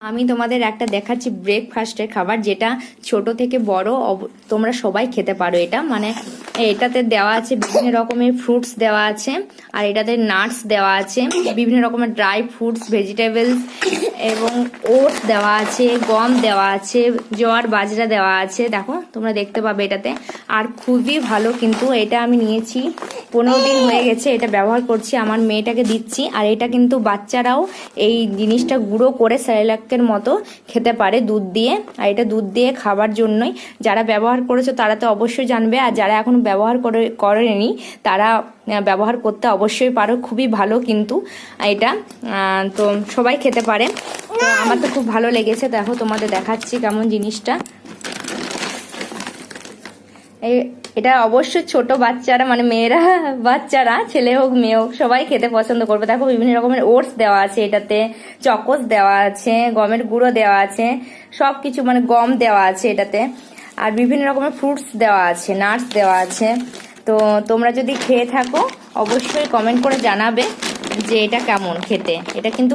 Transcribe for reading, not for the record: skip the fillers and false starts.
আমি তোমাদের একটা দেখাচ্ছি ব্রেকফাস্টের খাবার, যেটা ছোট থেকে বড় তোমরা সবাই খেতে পারো। এটা মানে এটাতে দেওয়া আছে বিভিন্ন রকমের ফ্রুটস দেওয়া আছে, আর এটাতে নাটস দেওয়া আছে, বিভিন্ন রকমের ড্রাই ফ্রুটস, ভেজিটেবলস এবং ওটস দেওয়া আছে, গম দেওয়া আছে, জোয়ার বাজরা দেওয়া আছে। দেখো তোমরা দেখতে পাবে এটাতে। আর খুবই ভালো, কিন্তু এটা আমি নিয়েছি 15 দিন হয়ে গেছে, এটা ব্যবহার করছি, আমার মেয়েটাকে দিচ্ছি। আর এটা কিন্তু বাচ্চারাও এই জিনিসটা গুঁড়ো করে স্যারেলাকের মতো খেতে পারে দুধ দিয়ে। আর এটা দুধ দিয়ে খাবার জন্যই, যারা ব্যবহার করেছো তারা তো অবশ্যই জানবে, আর যারা এখন ব্যবহার করেনি তারা ব্যবহার করতে অবশ্যই পারো। খুবই ভালো কিন্তু এটা, তো সবাই খেতে পারে। তো আমার তো খুব ভালো লেগেছে। দেখো তোমাদের দেখাচ্ছি কেমন জিনিসটা। এটা অবশ্যই ছোট বাচ্চারা, মানে মেয়েরা, বাচ্চারা, ছেলে হোক মেয়ে হোক, সবাই খেতে পছন্দ করবে। দেখো বিভিন্ন রকমের ওটস দেওয়া আছে, এটাতে চকোস দেওয়া আছে, গমের গুঁড়ো দেওয়া আছে, সবকিছু মানে গম দেওয়া আছে এটাতে। আর বিভিন্ন রকমের ফ্রুটস দেওয়া আছে, নাটস দেওয়া আছে। তো তোমরা যদি খেয়ে থাকো অবশ্যই কমেন্ট করে জানাবে যে এটা কেমন খেতে। এটা কিন্তু